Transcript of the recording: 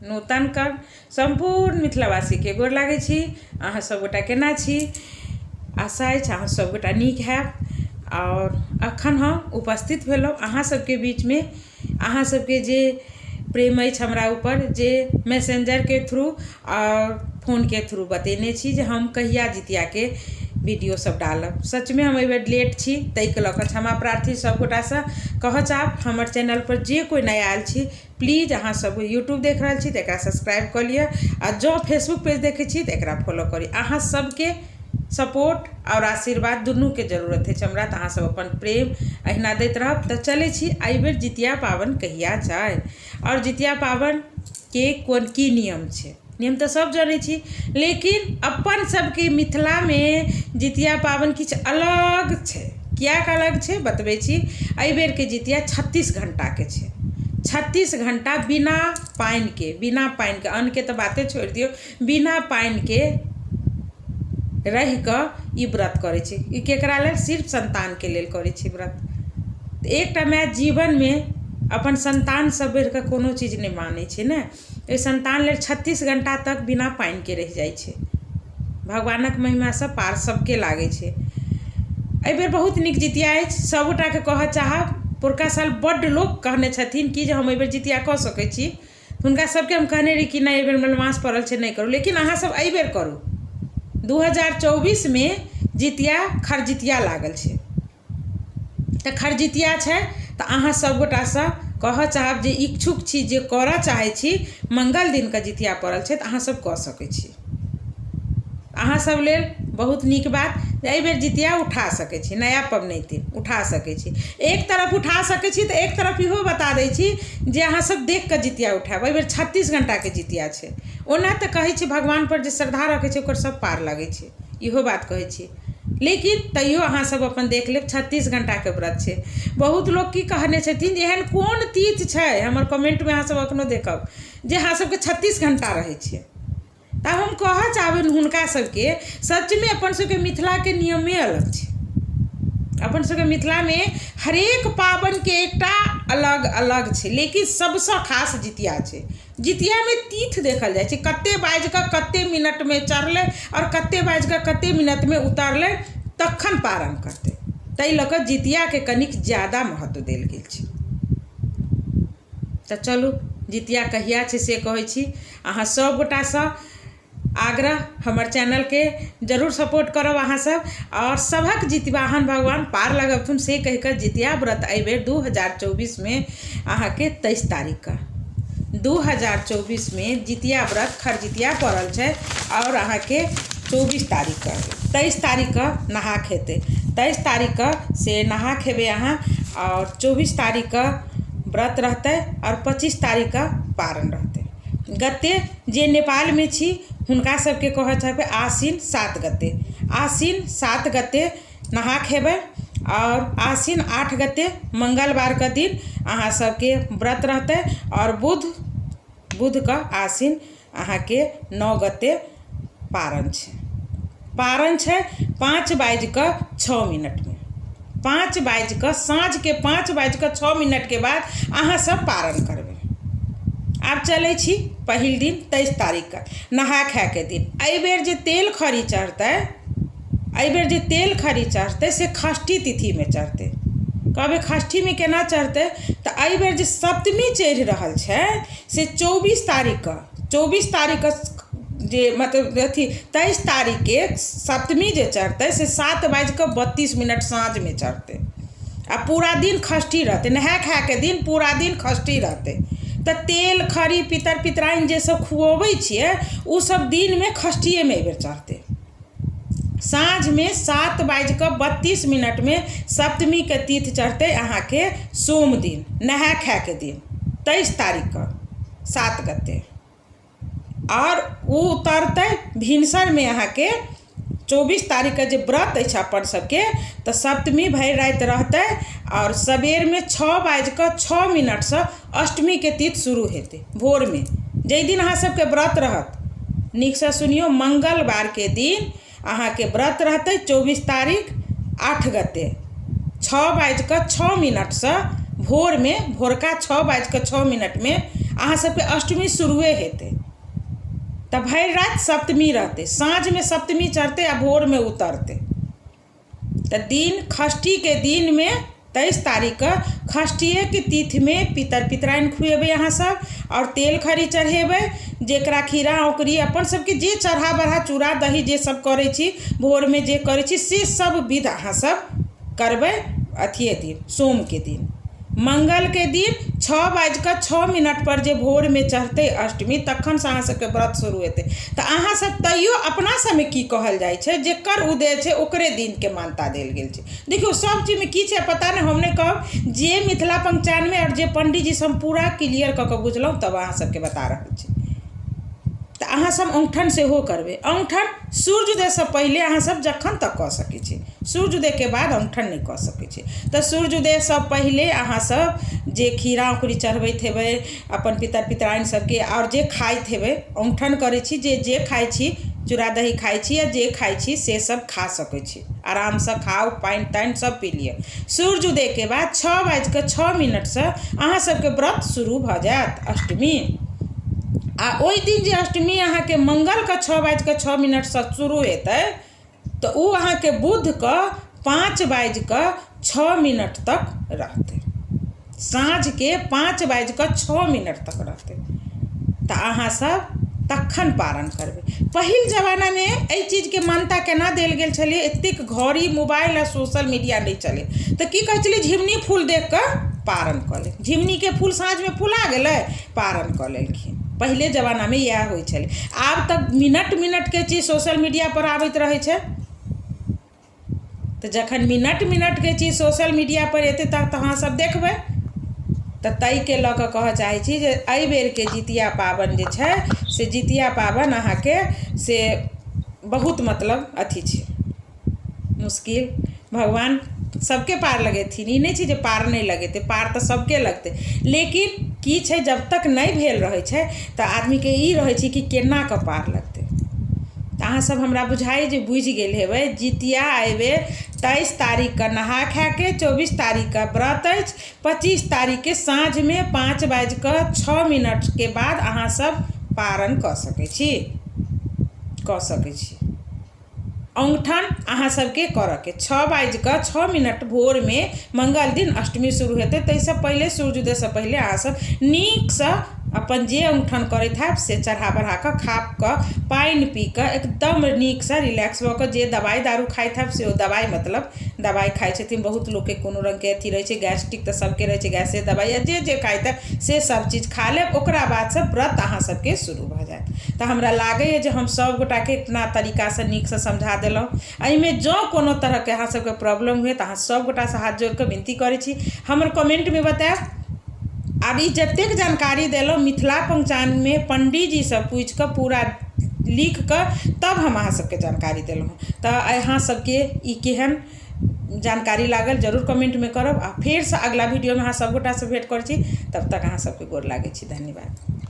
नूतन कर संपूर्ण मिथिलावासी के गोर लागै छी। अहाँ सब गोटा केना छी? आशा अछि अहाँ सब गोटा नीक हैब। और अखन हम उपस्थित भेलहुँ अहाँ सबके बीच में। अहाँ सबके जे प्रेम अछि हमरा ऊपर, जे मैसेंजर के थ्रू और फोन के थ्रू बतेने छी जे हम कहिया जितिया के वीडियो सब डालब। सच में हम एहि बेर लेट छी, ताहि के लऽ कऽ क्षमा प्रार्थी सब गोटासँ। कहऽ चाहब हमर चैनल पर जे कोई नया आयल छी प्लीज अहाँ सब यूट्यूब देख रहल छी तऽ एकरा सब्सक्राइब कऽ लिअ, आ जो फेसबुक पेज देखै छी तऽ एकरा फॉलो करी। अहाँ सबके सपोर्ट और आशीर्वाद दुनू के जरूरत है हमरा, तऽ अहाँ सब अपन प्रेम अहिना दैत रहब। तऽ चलै छी एहि बेर जितिया पाबनि कहिया छै और जितिया पाबनि के कोन की नियम छै। नियम तऽ सब जानै छी, लेकिन अपन सबके मिथिला में जितिया पाबनि किछु अलग छै। किएक अलग छै बतबै छी। एहि बेर के जितिया 36 घंटा के छै। 36 घंटा बिना पानि के अन्न के तऽ बाते छोड़ दियौ, बिना पानि के रहि कऽ ई व्रत करै छै। ई केकरा लेल? सिर्फ संतान के लेल करै छै व्रत। एकटा माय जीवन में अपन संतान से बढ़ि कऽ कोनो चीज नहीं मानै छै ने। एहि संतान लेल 36 घंटा तक बिना पानि के रहि जाइ छै। भगवानक महिमा से पार सबके लागै छै। एहि बेर बहुत नीक जितिया अछि। सब गोटा के कहऽ चाहब, पुरका साल बड्ड लोग कहने छथिन कि जे हम एहि बेर जितिया कऽ सकै छी। हुनका सबके हम कहने रही कि नहीं एहि बेर मलमास पड़ल छै नहीं करू, लेकिन अहाँ सब एहि बेर करू। 2024 में जितिया खरजितिया लागल छै, तऽ खरजितिया छै तऽ अहाँ सब गोटासँ कहऽ चाहब जे इच्छुक छी, जे करऽ चाहै छी, मंगल दिन के जितिया पड़ल छै तऽ अहाँ सब कऽ सकै छी। अहाँ सब लेल बहुत नीक बात। एहि बेर जितिया उठा सकै छी, नया पबनैतिन उठा सकै छी। एक तरफ उठा सकै छी तऽ एक तरफ इहो बता दै छी जे अहाँ सब देख कऽ जितिया उठायब। एहि बेर 36 घंटा के जितिया छै। ओना तऽ कहै छी भगवान पर जे श्रद्धा रखै छै ओकर सब पार लगै छै, इहो बात कहै छी। लेकिन तैयो अहाँ सब अपन देख लेब 36 घंटा के व्रत छै। बहुत लोग की कहने छथिन जे एहन कोन तीर्थ छै, हमर कमेंट में अहाँ सब अखनो देखब, जे अहाँ सबके 36 घंटा रहै छै। तब हम कहऽ चाहबनि हुनका सबके, सच में अपन सबके मिथिला के नियमे अलग छै। अपन सबके मिथिला में हरेक पाबनि के एकटा अलग अलग छै, लेकिन सबसँ खास जितिया छै। जितिया में तीर्थ देखल जाइ छै, कते बाजि कऽ कते मिनट में चढ़लै और कते बाजि कऽ कते मिनट में उतरलै तखन पारण करतै। ताहि लऽ कऽ जितिया के कनिक ज्यादा महत्व देल गेल छै। तऽ चलू जितिया कहिया छै से कहै छी। अहाँ सब गोटासँ आग्रह, हमर चैनल के जरूर सपोर्ट करब अहाँ सब, और सभक जितवाहन भगवान पार लगबथुन से कहि कऽ जितिया व्रत एहि बेर 2024 में अहाँके 23 तारीख का 2024 में जितिया व्रत खरजितिया पड़ल छै। और अहाँके 24 तारीख का 23 तारीख का नहा खेतै। 23 तारीख का से नहा खेबै अहाँ, और 24 तारीख का व्रत रहतै और 25 तारीख का पारण रहतै। गते जे नेपाल में छी हुनका सबके कहऽ चाहबै आसिन 7 गते, आसिन 7 गते नहा खेबै, और आसिन 8 गते मंगलवार के दिन अहाँ सबके व्रत रहतै, और बुध का आसिन अहाँके 9 गते पारण छै। पारण छै 5:06 में, 5:00 साँझ के 5:06 के बाद अहाँ सब पारण करबै। आब चलै छी पहिल दिन 23 तारीख का नहा खाय के दिन। एहि बेर जे तेल खरी चढ़तै से षष्ठी तिथि में चढ़तै। कहबै षष्ठी में केना चढ़तै? तऽ एहि बेर जे सप्तमी चढ़ि रहल छै से 24 तारीख का जे मतलब अथी 23 तारीख के सप्तमी जे चढ़तै से 7:32 साँझ में चढ़तै, आ पूरा दिन षष्ठी रहतै। नहा खाय के दिन पूरा दिन षष्ठी रहतै। तऽ तेल खरी पितर पितराइन जे सब खुअबै छियै उ सब दिन में षष्ठिए में एहि बेर चढ़तै। साँझ में 7:32 में सप्तमी के तीर्थ चढ़तै अहाँके सोम दिन, नहा खाय के दिन 23 तारीख का 7 गते, और उ उतरतै भिनसर में अहाँके 24 तारीख के जे व्रत अछि अपन सबके, तऽ सप्तमी भरि राति रहतै, और सबेर में 6:06 से अष्टमी के तीर्थ शुरू हेतै भोर में। जाहि दिन अहाँ सबके व्रत रहत, नीकसँ सुनियौ, मंगलवार के दिन अहाँके व्रत रहतै 24 तारीख 8 गते 6:06 से भोर में, भोरका 6:06 में अहाँ सबके अष्टमी शुरुए हेतै, तब भरि रात सप्तमी रहते, साँझ में सप्तमी चढ़ते आ भोर में उतरते। तो दिन खष्टी के दिन में 23 तारीख का खष्टिये के तिथि में पितर पितराइन खुएबै अहाँ सब, और तेल खरी चढ़ेबै, जेकरा खीरा औकरी अपन सबके जे चढ़ा बढ़ा चूड़ा दही जे सब करै छी भोर में जे करै छी से सब विध अहाँ सब करबै। अथिये दिन सोम के दिन, मंगल के दिन 6:06 पर जे भोर में चढ़ते अष्टमी, तखन से अहाँ सबके व्रत शुरू हेतै। तो अहाँ सब तैयो अपना सबमे की कहल जाइ छै, जेकर उदय छै ओकरे दिन के मान्यता देल गेल छै। देखियो सब चीज में की छै पता नहीं, हमने कहब जे मिथिला पंचांग में और जे पंडित जी से हम पूरा क्लियर कऽ के बुझलहुँ तब अहाँ सबके बता रहल छी। तो अहाँ सब औंठन सेहो करबै। औंठन सूर्योदय से पहले अहाँ सब जखन तक कऽ सकै छी, सूर्योदय के बाद औंठन नहीं कऽ सकै छी। तो सूर्योदय से पहले अहाँ सब जे खीरा औकरी चढ़बैत हेबै अपन पितर पितराइन सबके, और जे खाइत हेबै औंठन करै छी, जे खाइ छी चूड़ा दही खाइ छी या जे खाइ छी से सब खा सकै छी, आराम से खाओ, पानि तानि सब पी लिअ। सूर्योदय के बाद 6:06 से अहाँ सबके व्रत शुरू भऽ जायत अष्टमी। आ ओहि दिन जे अष्टमी अहाँ के मंगल का 6:06 से शुरू हेतै, तो उ अहाँ के बुध का 5:06 तक रहते, साँझ के 5:06 तक रहते। तो अहाँ सब तखन पारण करबै। पहिल जमाना में एहि चीज के मान्यता केना देल गेल छलै, एतेक घड़ी मोबाइल आ सोशल मीडिया नहीं चले, तो की कहै छलै झिमनी फूल देख कऽ पारण कऽ ले, झिमनी के फूल साँझ में फुला गेलै पारण कऽ लेलखिन। पहले जमाना में यह होइ छलै। आब तक मिनट के चीज सोशल मीडिया पर आबैत रहै छै, तो जखन मिनट के चीज सोशल मीडिया पर एतै तब अहाँ सब देखबै। तो तई के लऽ कऽ कहऽ चाहै छी जे एहि बेर के जितिया पाबनि जे छै से जितिया पाबनि अहाँ के से बहुत मतलब अथी छै मुश्किल। भगवान सबके पार लगेथिन, ई नहीं छै जे पार नहीं लगेते, पार तो सबके लगते, लेकिन की छै जब तक नहीं भेल रहै छै तो आदमी के ई रहै छै कि केना कऽ पार लगते। तो अहाँ सब हमरा बुझाइ जे बुझि गेल हेबै। जितिया अयबे 23 तारीख का नहा खा के 24 तारीख का व्रत अछि, 25 तारीख के साँझ में 5:06 के बाद अहाँ सब पारण कऽ सकै छी। औंठन अहाँ सबके करऽ के 6:06 भोर में मंगल दिन अष्टमी शुरू हेतै। ताहिसँ पहले सूर्योदय से पहले अहाँ सब नीक से अपन जे औंठन करैत हैब से चढ़ा बढ़ा कऽ खा कऽ पानि पी कऽ एकदम नीक से रिलैक्स भऽ कऽ, जे दवाई दारू खाइत हैब से दवाई, मतलब दवाई खाइ छथिन बहुत लोग के कोनो रंग के अथी रहे छै, गैस्ट्रिक तो सबके रहे छै, गैसे दवाई या जे खाइत है से सब चीज खा लेब, ओकरा बाद से व्रत अहाँ सबके शुरू भऽ जायत। तो हमरा लागैए जे हम सब गोटा के इतना तरीका से नीक से समझा देलहुँ। एहिमे जँ कोनो तरह के अहाँ सबके प्रॉब्लम हुए तो अहाँ सब गोटा से हाथ जोड़ के विनती करै छी, हमर कमेंट में बतायब। आब ई जतेक जानकारी देलहुँ मिथिला पंचांग में पंडित जी से पूछि कऽ पूरा लिख कऽ तब हम अहाँ सबके जानकारी देलहुँ। तो अहाँ सबके ई केहन जानकारी लागल जरूर कमेंट में करब। आ फेर से अगला वीडियो में अहाँ सब गोटा से भेंट करै छी, तब तक अहाँ सबके गोर लागै छी। धन्यवाद।